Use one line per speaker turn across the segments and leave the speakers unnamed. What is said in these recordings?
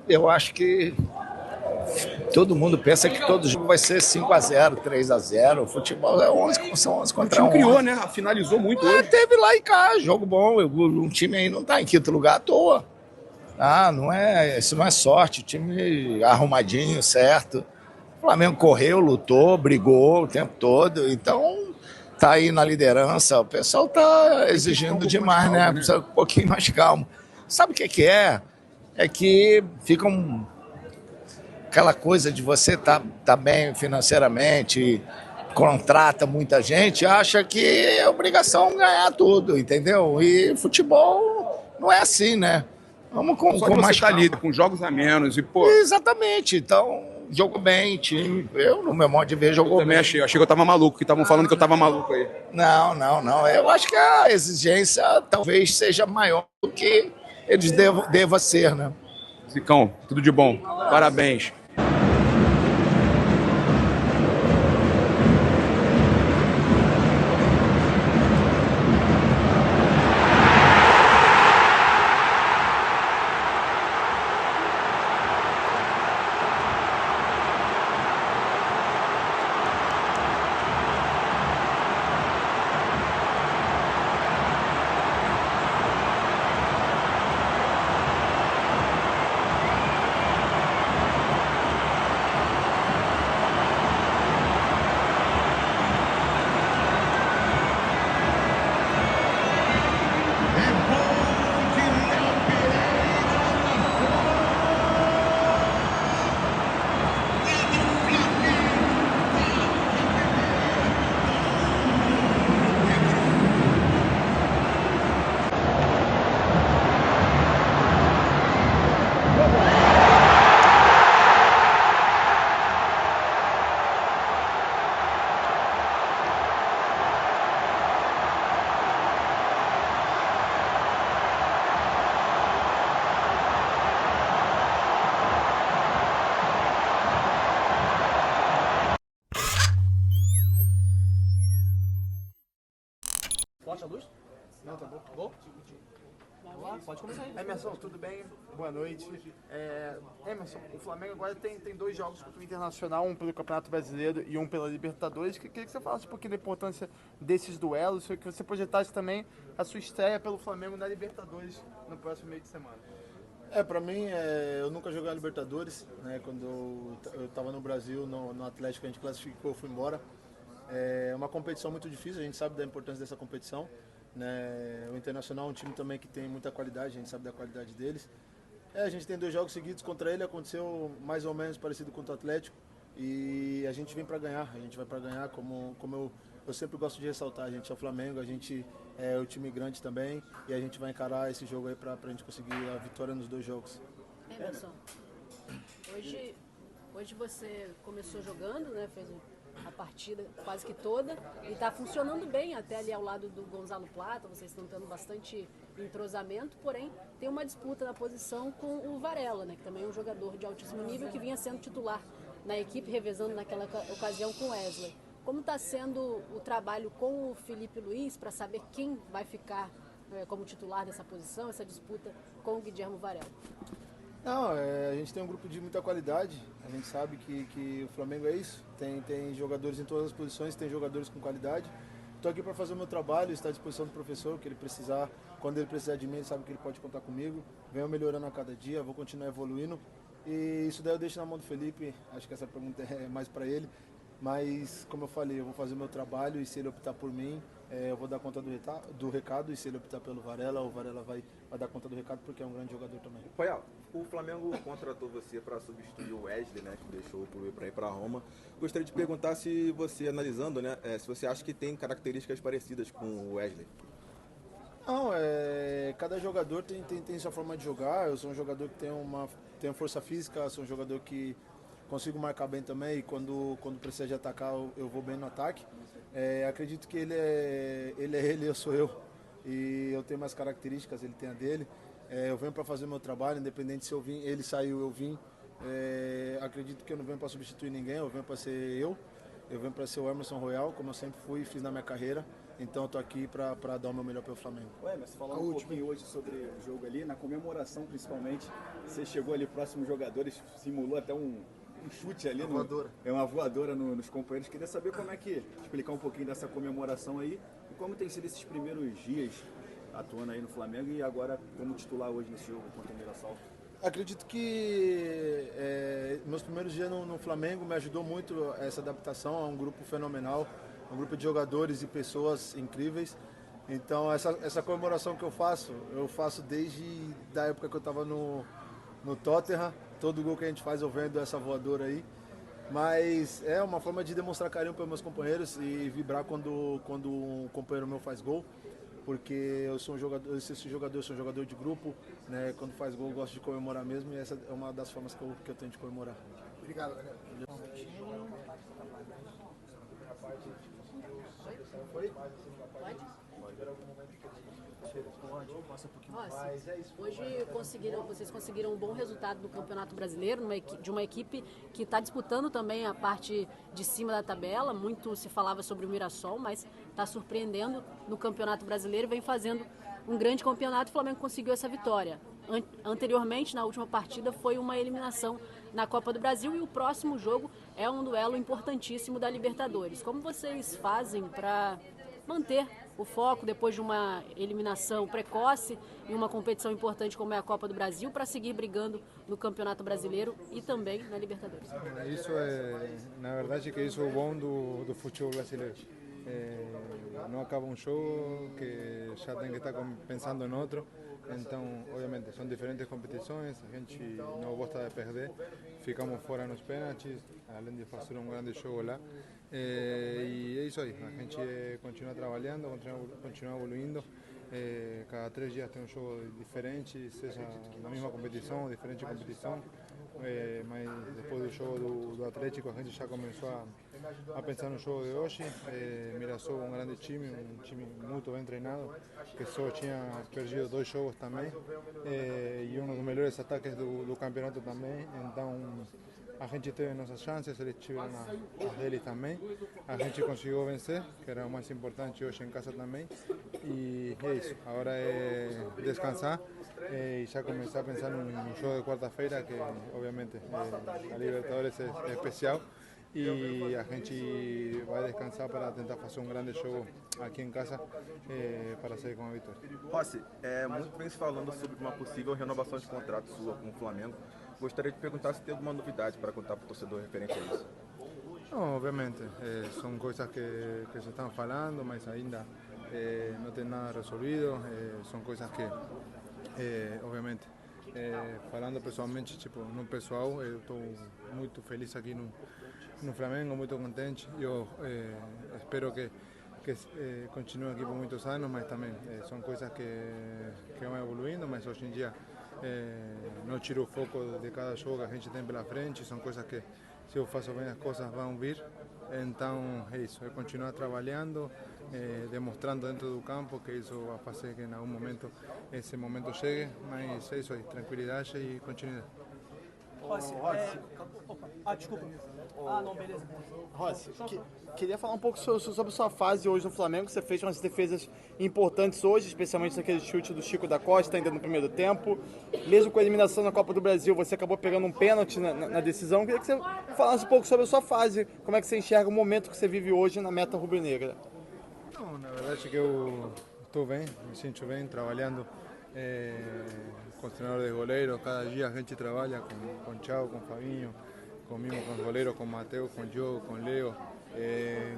eu acho que todo mundo pensa que todo jogo vai ser 5-0, 3-0. O futebol é 11, são 11
O
contra
time
11.
criou, né? Finalizou muito hoje.
Teve lá em cá, jogo bom. Um time aí não está em quinto lugar à toa. Isso não é sorte. O time arrumadinho, certo. O Flamengo correu, lutou, brigou o tempo todo. Então, tá aí na liderança. O pessoal tá exigindo demais, né? Precisa um pouquinho mais calmo. Sabe o que é? É que fica aquela coisa de você tá bem financeiramente, contrata muita gente, acha que é obrigação ganhar tudo, entendeu? E futebol não é assim, né? Vamos
Só
com
que você
mais
tá
calma.
líder, com jogos a menos e, pô...
Exatamente. Então, jogou bem, time. Eu, no meu modo de ver, jogou
também
bem.
achei que eu tava maluco, que estavam falando que eu tava maluco aí.
Não. Eu acho que a exigência talvez seja maior do que eles deva ser, né?
Zicão, tudo de bom. Parabéns.
Forte a luz? Não, tá bom. Gol? Vamos lá, pode começar aí.
Emerson, tudo bem? Boa noite. Emerson, o Flamengo agora tem dois jogos contra o Internacional, um pelo Campeonato Brasileiro e um pela Libertadores. Queria que você falasse um pouquinho da importância desses duelos, que você projetasse também a sua estreia pelo Flamengo na Libertadores no próximo meio de semana.
Pra mim, eu nunca joguei a Libertadores, né? Quando eu estava no Brasil, no Atlético, a gente classificou, eu fui embora. É uma competição muito difícil, a gente sabe da importância dessa competição, né? O Internacional é um time também que tem muita qualidade, a gente sabe da qualidade deles. A gente tem 2 jogos seguidos contra ele, aconteceu mais ou menos parecido com o Atlético e a gente vem para ganhar, a gente vai para ganhar, como eu sempre gosto de ressaltar, a gente é o Flamengo, a gente é o time grande também e a gente vai encarar esse jogo aí para a gente conseguir a vitória nos 2 jogos.
Emerson, hoje você começou jogando, né? Fez a partida quase que toda e está funcionando bem até ali ao lado do Gonzalo Plata, vocês estão tendo bastante entrosamento, porém tem uma disputa na posição com o Varela, né, que também é um jogador de altíssimo nível que vinha sendo titular na equipe, revezando naquela ocasião com o Wesley. Como está sendo o trabalho com o Felipe Luiz para saber quem vai ficar como titular nessa posição, essa disputa com o Guilherme Varela?
Não, a gente tem um grupo de muita qualidade, a gente sabe que o Flamengo é isso, tem jogadores em todas as posições, tem jogadores com qualidade. Estou aqui para fazer o meu trabalho, estar à disposição do professor, o que ele precisar, quando ele precisar de mim, ele sabe que ele pode contar comigo. Venho melhorando a cada dia, vou continuar evoluindo e isso daí eu deixo na mão do Felipe, acho que essa pergunta é mais para ele. Mas, como eu falei, eu vou fazer o meu trabalho e se ele optar por mim, eu vou dar conta do recado. E se ele optar pelo Varela, o Varela vai dar conta do recado porque é um grande jogador também.
Paial, o Flamengo contratou você para substituir o Wesley, né, que deixou o clube para ir para Roma. Gostaria de perguntar se você, analisando, né, se você acha que tem características parecidas com o Wesley.
Não, cada jogador tem sua forma de jogar. Eu sou um jogador que tem força física, sou um jogador que consigo marcar bem também e quando precisa de atacar eu vou bem no ataque. Acredito que ele é ele, eu sou eu e eu tenho mais características, ele tem a dele. Eu venho para fazer o meu trabalho, independente se eu vim, ele saiu, eu vim. Acredito que eu não venho para substituir ninguém, eu venho para ser eu venho para ser o Emerson Royal, como eu sempre fui e fiz na minha carreira. Então eu tô aqui para dar o meu melhor pelo Flamengo.
Ué, mas falando um pouquinho hoje sobre o jogo ali, na comemoração principalmente, você chegou ali próximo aos jogadores, simulou até um chute ali.
Voadora.
É uma voadora nos companheiros. Queria saber como é que, explicar um pouquinho dessa comemoração aí e como tem sido esses primeiros dias atuando aí no Flamengo e agora como titular hoje nesse jogo contra o Mirassol.
Acredito que meus primeiros dias no Flamengo me ajudou muito essa adaptação a um grupo fenomenal, um grupo de jogadores e pessoas incríveis. Então essa comemoração que eu faço desde da época que eu estava no Tottenham. Todo gol que a gente faz eu vendo essa voadora aí. Mas é uma forma de demonstrar carinho para meus companheiros e vibrar quando um companheiro meu faz gol. Porque eu sou um jogador, eu sou um jogador de grupo, né? Quando faz gol eu gosto de comemorar mesmo e essa é uma das formas que eu tenho de comemorar.
Obrigado, galera.
Hoje vocês conseguiram um bom resultado no Campeonato Brasileiro, de uma equipe que está disputando também a parte de cima da tabela. Muito se falava sobre o Mirassol, mas está surpreendendo no Campeonato Brasileiro e vem fazendo um grande campeonato. O Flamengo conseguiu essa vitória. Anteriormente, na última partida, foi uma eliminação na Copa do Brasil e o próximo jogo é um duelo importantíssimo da Libertadores. Como vocês fazem para manter o foco depois de uma eliminação precoce e uma competição importante como é a Copa do Brasil para seguir brigando no Campeonato Brasileiro e também na Libertadores?
Isso na verdade, que isso é o bom do futebol brasileiro. Não acaba um jogo que já tem que estar pensando em outro. Então, obviamente, são diferentes competições, a gente não gosta de perder, ficamos fora nos pênaltis, além de fazer um grande jogo lá. E é isso aí, a gente continua trabalhando, continua evoluindo. Cada 3 dias tem um jogo diferente, seja na mesma competição, diferente competição. Mas depois do jogo do Atlético a gente já começou a pensar no jogo de hoje. Mirassol um grande time, um time muito bem treinado, que só tinha perdido 2 jogos também, e um dos melhores ataques do campeonato também. Então a gente teve nossas chances, eles tiveram as deles também. A gente conseguiu vencer, que era o mais importante hoje em casa também. E é isso, agora é descansar e já começar a pensar no jogo de quarta-feira, que obviamente a Libertadores é especial. E a gente vai descansar para tentar fazer um grande jogo aqui em casa para sair com a vitória.
Rossi, muito bem se falando sobre uma possível renovação de contrato sua com o Flamengo. Gostaria de perguntar se tem alguma novidade para contar para o torcedor referente a isso.
Não, obviamente, são coisas que se estão falando, mas ainda não tem nada resolvido. São coisas que, obviamente, falando pessoalmente, tipo, no pessoal, eu estou muito feliz aqui no Flamengo, muito contente. Eu espero que continue aqui por muitos anos, mas também são coisas que vão evoluindo, mas hoje em dia não tiro o foco de cada jogo que a gente tem pela frente. São coisas que, se eu faço bem as coisas, vão vir. Então é isso, é continuar trabalhando, demonstrando dentro do campo que isso vai fazer que em algum momento esse momento chegue, mas é isso aí, tranquilidade e continuidade.
Rossi, desculpa. Não, beleza.
Rossi, queria falar um pouco sobre sua fase hoje no Flamengo. Você fez umas defesas importantes hoje, especialmente naquele chute do Chico da Costa, ainda no primeiro tempo. Mesmo com a eliminação na Copa do Brasil, você acabou pegando um pênalti na decisão. Queria que você falasse um pouco sobre a sua fase, como é que você enxerga o momento que você vive hoje na meta rubro-negra.
Não, na verdade é que eu estou bem, me sinto bem, trabalhando com os treinadores de goleiros. Cada dia a gente trabalha com o Thiago, com o Fabinho, comigo, com os goleiros, com o Mateus, com o Diogo, com o Leo,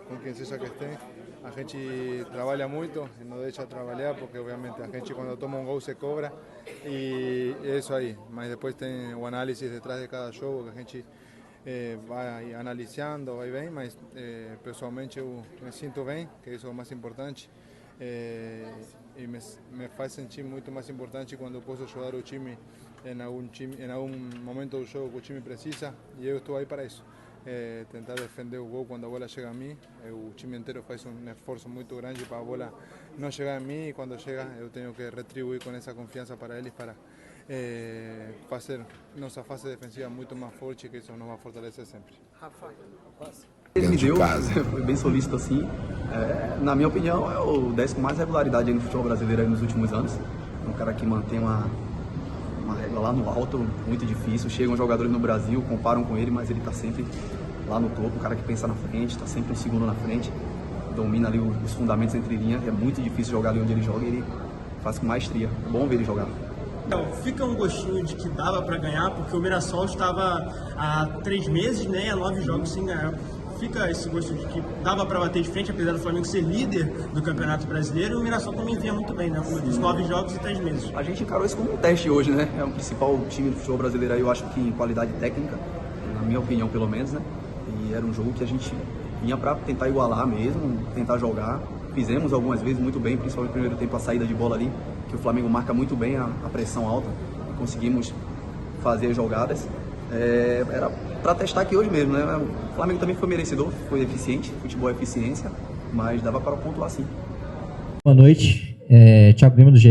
com quem seja que esteja. A gente trabalha muito e não deixa de trabalhar, porque obviamente a gente quando toma um gol se cobra e é isso aí. Mas depois tem o análise detrás de cada jogo que a gente vai analisando, vai bem, mas pessoalmente eu me sinto bem, que isso é o mais importante. E me faz sentir muito mais importante quando eu posso ajudar o time em algum momento do jogo que o time precisa, e eu estou aí para isso. Tentar defender o gol quando a bola chega a mim. O time inteiro faz um esforço muito grande para a bola não chegar a mim, e quando chega eu tenho que retribuir com essa confiança para eles, para fazer nossa fase defensiva muito mais forte, que isso nos vai fortalecer sempre.
Rafa.
Ele me
dentro de
deu,
casa.
foi bem solícito assim. Na minha opinião, é o 10 com mais regularidade aí no futebol brasileiro aí nos últimos anos. É um cara que mantém uma régua lá no alto, muito difícil. Chegam jogadores no Brasil, comparam com ele, mas ele tá sempre lá no topo. O cara que pensa na frente, tá sempre um segundo na frente. Domina ali os fundamentos entre linhas. É muito difícil jogar ali onde ele joga e ele faz com maestria. É bom ver ele jogar.
Fica um gostinho de que dava para ganhar, porque o Mirassol estava há 3 meses, né, há 9 jogos sem ganhar. Fica esse gosto de que dava para bater de frente, apesar do Flamengo ser líder do Campeonato Brasileiro, e o Mirassol também vinha muito bem, né, como eu disse, 9 jogos e 3 meses.
A gente encarou isso como um teste hoje, né? É o principal time do futebol brasileiro aí, eu acho que em qualidade técnica, na minha opinião pelo menos, né? E era um jogo que a gente vinha para tentar igualar mesmo, tentar jogar. Fizemos algumas vezes muito bem, principalmente no primeiro tempo a saída de bola ali, que o Flamengo marca muito bem a pressão alta. Conseguimos fazer jogadas. Era para testar aqui hoje mesmo, né? O Flamengo também foi merecedor, foi eficiente, futebol é eficiência, mas dava para pontuar sim.
Boa noite, Thiago Lima do GE,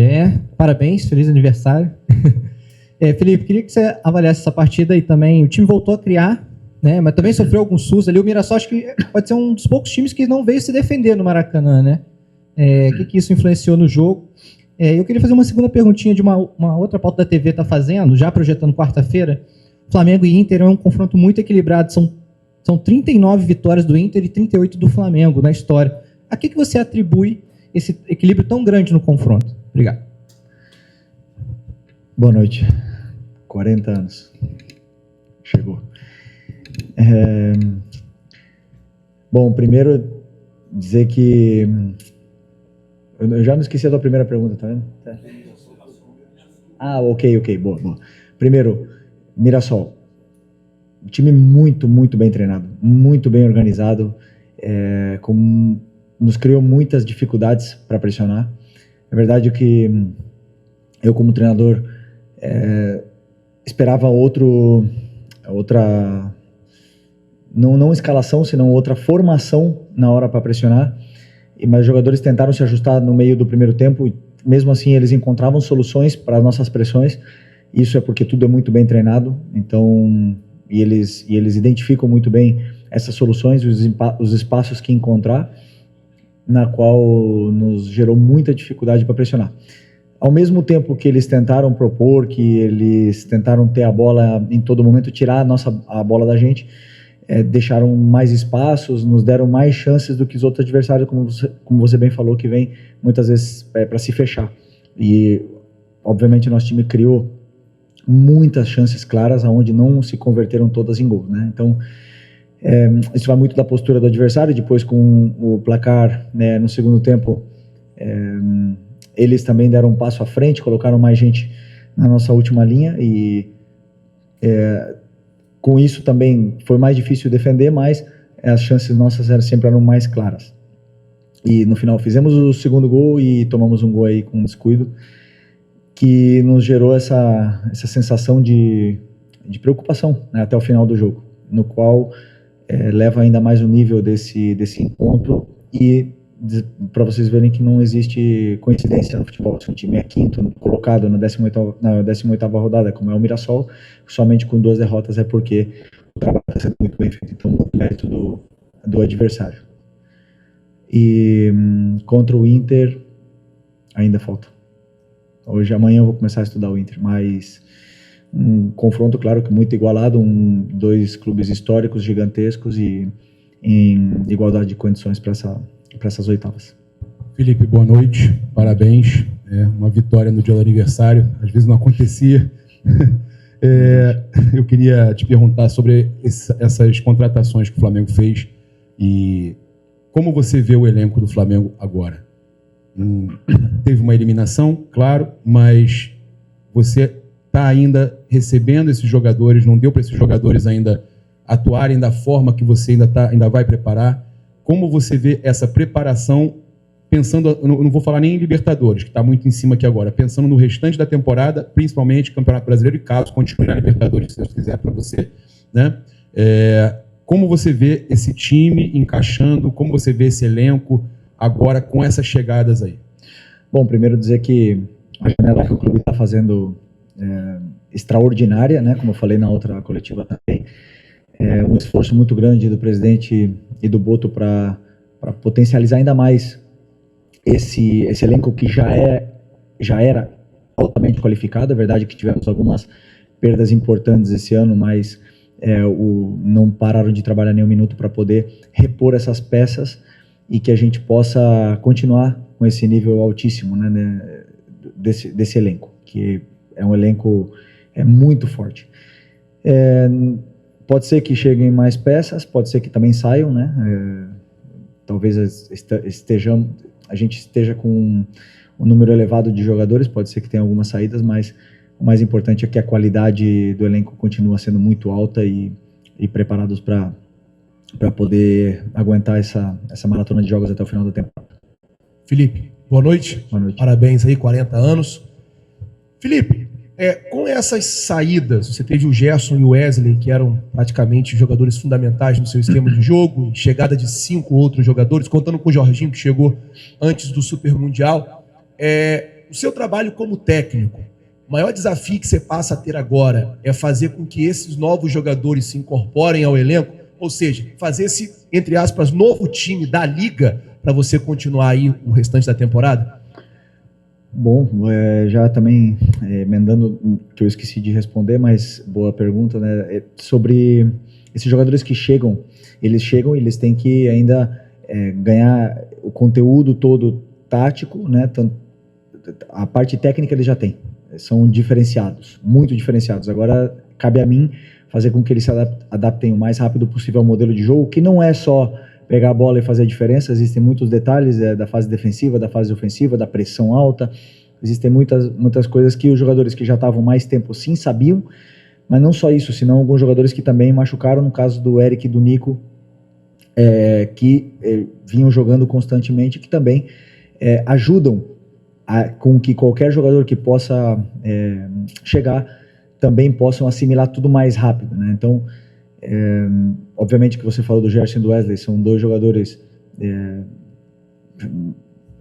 parabéns, feliz aniversário. Felipe, queria que você avaliasse essa partida e também o time voltou a criar, né? Mas também sofreu alguns sustos ali. O Mirassol acho que pode ser um dos poucos times que não veio se defender no Maracanã, né? O que isso influenciou no jogo? Eu queria fazer uma segunda perguntinha de uma outra pauta da TV está fazendo, já projetando quarta-feira. Flamengo e Inter é um confronto muito equilibrado. São 39 vitórias do Inter e 38 do Flamengo na história. A que você atribui esse equilíbrio tão grande no confronto? Obrigado.
Boa noite. 40 anos. Chegou. Bom, primeiro dizer que... Eu já não esqueci a tua primeira pergunta, tá vendo? Tá. Ah, ok. Boa. Primeiro, Mirassol. Time muito, muito bem treinado. Muito bem organizado. Nos criou muitas dificuldades para pressionar. É verdade que eu, como treinador, esperava outra... Não escalação, senão outra formação na hora para pressionar. Mas os jogadores tentaram se ajustar no meio do primeiro tempo e mesmo assim eles encontravam soluções para as nossas pressões. Isso é porque tudo é muito bem treinado, então e eles identificam muito bem essas soluções, os espaços que encontrar, na qual nos gerou muita dificuldade para pressionar. Ao mesmo tempo que eles tentaram propor, que eles tentaram ter a bola em todo momento, tirar a bola da gente, deixaram mais espaços, nos deram mais chances do que os outros adversários, como você bem falou, que vem muitas vezes para se fechar. E, obviamente, nosso time criou muitas chances claras, onde não se converteram todas em gol, né? Então, isso vai muito da postura do adversário. Depois, com o placar, né, no segundo tempo, eles também deram um passo à frente, colocaram mais gente na nossa última linha e... com isso também foi mais difícil defender, mas as chances nossas sempre eram mais claras. E no final fizemos o segundo gol e tomamos um gol aí com descuido, que nos gerou essa sensação de preocupação, né, até o final do jogo, no qual leva ainda mais o nível desse encontro e para vocês verem que não existe coincidência no futebol. Se um time é quinto colocado na 18ª rodada, como é o Mirassol, somente com 2 derrotas é porque o trabalho está sendo muito bem feito, então muito mérito do adversário. E contra o Inter ainda falta. Amanhã eu vou começar a estudar o Inter, mas um confronto, claro, que muito igualado, 2 clubes históricos gigantescos e em igualdade de condições para essas oitavas.
Felipe, boa noite, parabéns. Uma vitória no dia do aniversário, às vezes não acontecia. Eu queria te perguntar sobre essas contratações que o Flamengo fez e como você vê o elenco do Flamengo agora. Teve uma eliminação, claro, mas você está ainda recebendo esses jogadores, não deu para esses jogadores ainda atuarem da forma que você ainda vai preparar. Como você vê essa preparação, pensando, eu não vou falar nem em Libertadores, que está muito em cima aqui agora, pensando no restante da temporada, principalmente Campeonato Brasileiro e caso continue na Libertadores, se Deus quiser, para você, né? Como você vê esse time encaixando, como você vê esse elenco agora com essas chegadas aí?
Bom, primeiro dizer que a janela que o clube está fazendo extraordinária, né? Como eu falei na outra coletiva também. um esforço muito grande do presidente e do Boto para potencializar ainda mais esse elenco que já era altamente qualificado. É verdade que tivemos algumas perdas importantes esse ano, mas não pararam de trabalhar nem um minuto para poder repor essas peças e que a gente possa continuar com esse nível altíssimo, né, desse elenco, que é um elenco muito forte. Pode ser que cheguem mais peças, pode ser que também saiam, né? Talvez a gente esteja com um número elevado de jogadores, pode ser que tenha algumas saídas, mas o mais importante é que a qualidade do elenco continua sendo muito alta e preparados para poder aguentar essa maratona de jogos até o final da temporada.
Felipe, boa noite.
Boa noite.
Parabéns aí, 40 anos. Felipe, com essas saídas, você teve o Gerson e o Wesley, que eram praticamente jogadores fundamentais no seu esquema de jogo, e chegada de 5 outros jogadores, contando com o Jorginho, que chegou antes do Super Mundial. O seu trabalho como técnico, o maior desafio que você passa a ter agora é fazer com que esses novos jogadores se incorporem ao elenco, ou seja, fazer esse, entre aspas, novo time da Liga para você continuar aí o restante da temporada?
Bom, já também emendando, que eu esqueci de responder, mas boa pergunta, né? Sobre esses jogadores que chegam, eles têm que ainda ganhar o conteúdo todo tático, né? A parte técnica eles já têm, são diferenciados, muito diferenciados. Agora cabe a mim fazer com que eles se adaptem o mais rápido possível ao modelo de jogo, que não é só pegar a bola e fazer a diferença. Existem muitos detalhes da fase defensiva, da fase ofensiva, da pressão alta. Existem muitas coisas que os jogadores que já estavam mais tempo sim sabiam, mas não só isso, senão alguns jogadores que também machucaram, no caso do Eric e do Nico, que vinham jogando constantemente, que também ajudam com que qualquer jogador que possa chegar também possam assimilar tudo mais rápido, né? Então, obviamente que você falou do Gerson e do Wesley, são dois jogadores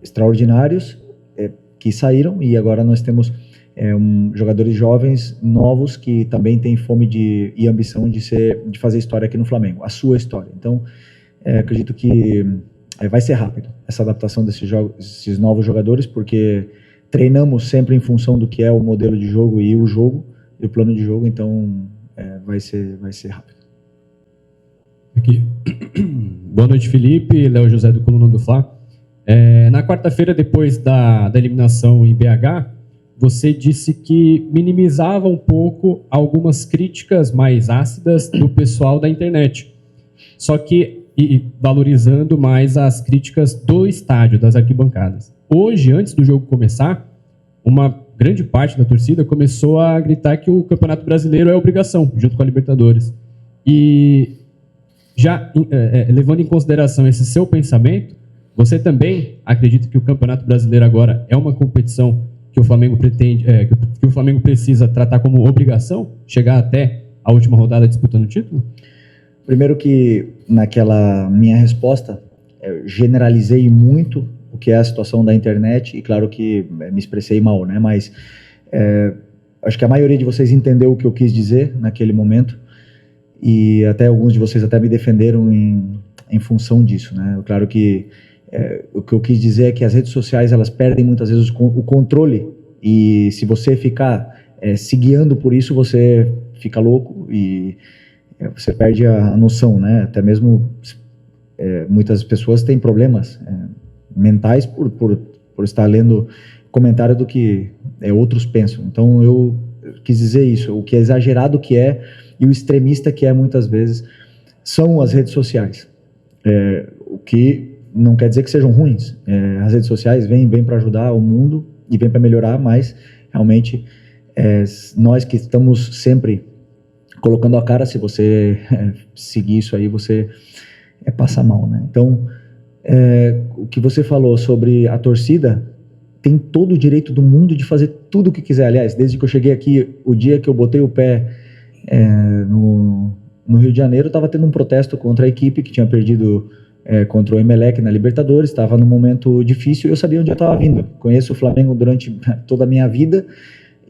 extraordinários que saíram, e agora nós temos jogadores jovens, novos, que também têm fome e ambição de fazer história aqui no Flamengo, a sua história. Então, acredito que vai ser rápido essa adaptação desses novos jogadores, porque treinamos sempre em função do que é o modelo de jogo e o plano de jogo, então vai ser rápido.
Aqui. Boa noite, Felipe. Léo José do Coluna do Fla. Na quarta-feira, depois da eliminação em BH, você disse que minimizava um pouco algumas críticas mais ácidas do pessoal da internet. Só que valorizando mais as críticas do estádio, das arquibancadas. Hoje, antes do jogo começar, uma grande parte da torcida começou a gritar que o Campeonato Brasileiro é obrigação, junto com a Libertadores. E já levando em consideração esse seu pensamento, você também acredita que o Campeonato Brasileiro agora é uma competição que o Flamengo pretende, que o Flamengo precisa tratar como obrigação, chegar até a última rodada disputando o título?
Primeiro que naquela minha resposta eu generalizei muito o que é a situação da internet, e claro que me expressei mal, né? Mas acho que a maioria de vocês entendeu o que eu quis dizer naquele momento, e até alguns de vocês até me defenderam em função disso, né? Claro que o que eu quis dizer é que as redes sociais, elas perdem muitas vezes o controle, e se você ficar se guiando por isso, você fica louco e você perde a noção, né? Até mesmo muitas pessoas têm problemas mentais por estar lendo comentário do que outros pensam. Então eu quis dizer isso, o que é exagerado que é e o extremista que é muitas vezes são as redes sociais, o que não quer dizer que sejam ruins. As redes sociais vêm para ajudar o mundo e vêm para melhorar, mas realmente nós que estamos sempre colocando a cara, se você seguir isso aí, você passa mal, né? Então, o que você falou sobre a torcida, tem todo o direito do mundo de fazer tudo o que quiser. Aliás, desde que eu cheguei aqui, o dia que eu botei o pé no Rio de Janeiro, estava tendo um protesto contra a equipe que tinha perdido contra o Emelec na Libertadores, estava num momento difícil, eu sabia onde eu estava vindo. Conheço o Flamengo durante toda a minha vida,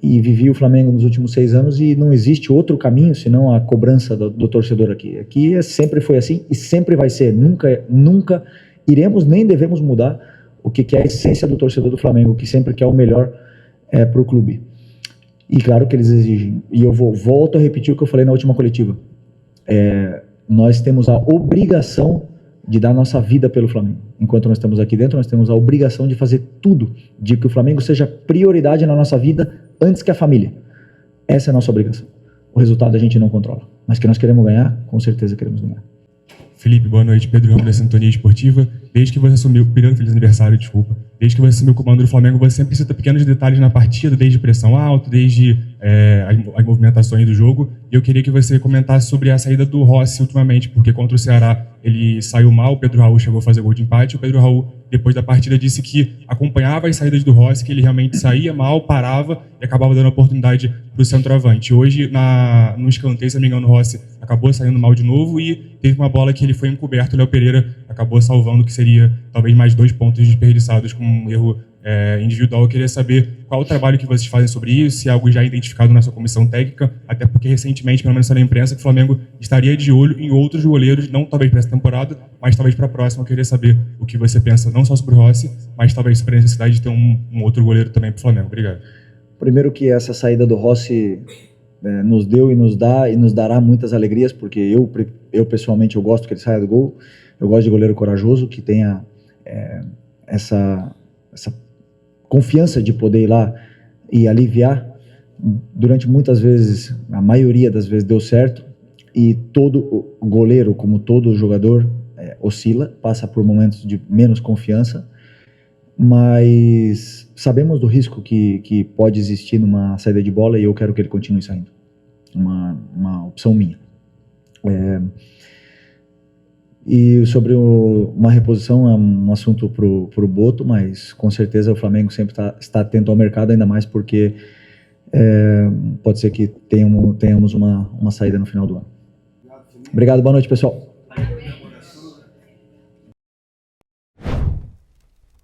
e vivi o Flamengo nos últimos 6 anos e não existe outro caminho senão a cobrança do torcedor aqui. Aqui sempre foi assim e sempre vai ser. Nunca iremos nem devemos mudar o que é a essência do torcedor do Flamengo, que sempre quer o melhor para o clube. E claro que eles exigem. E eu volto a repetir o que eu falei na última coletiva. Nós temos a obrigação de dar nossa vida pelo Flamengo. Enquanto nós estamos aqui dentro, nós temos a obrigação de fazer tudo, de que o Flamengo seja prioridade na nossa vida antes que a família. Essa é a nossa obrigação. O resultado a gente não controla. Mas que nós queremos ganhar, com certeza queremos ganhar.
Felipe, boa noite. Pedro Ramos da Sintonia Esportiva. Desde que você assumiu, primeiro feliz aniversário, desculpa. Desde que você assumiu o comando do Flamengo, você sempre cita pequenos detalhes na partida, desde pressão alta, desde as movimentações do jogo. E eu queria que você comentasse sobre a saída do Rossi ultimamente, porque contra o Ceará ele saiu mal, o Pedro Raul chegou a fazer gol de empate. O Pedro Raul, depois da partida, disse que acompanhava as saídas do Rossi, que ele realmente saía mal, parava e acabava dando oportunidade para o centroavante. Hoje, no escanteio, se não me engano, o Rossi acabou saindo mal de novo e teve uma bola que ele foi encoberto. O Léo Pereira acabou salvando, que seria talvez mais 2 pontos desperdiçados com um erro individual. Eu queria saber qual o trabalho que vocês fazem sobre isso, se é algo já identificado na sua comissão técnica, até porque recentemente, pelo menos na imprensa, que o Flamengo estaria de olho em outros goleiros, não talvez para essa temporada, mas talvez para a próxima. Eu queria saber o que você pensa, não só sobre o Rossi, mas talvez sobre a necessidade de ter um outro goleiro também para o Flamengo. Obrigado.
Primeiro que essa saída do Rossi nos deu e nos dá e nos dará muitas alegrias, porque eu pessoalmente eu gosto que ele saia do gol. Eu gosto de goleiro corajoso, que tenha essa confiança de poder ir lá e aliviar. Durante muitas vezes, a maioria das vezes deu certo, e todo o goleiro, como todo jogador, oscila, passa por momentos de menos confiança, mas sabemos do risco que pode existir numa saída de bola, e eu quero que ele continue saindo. Uma opção minha. E sobre uma reposição, é um assunto pro Boto, mas com certeza o Flamengo sempre está atento ao mercado, ainda mais porque pode ser que tenhamos uma saída no final do ano. Obrigado, boa noite, pessoal.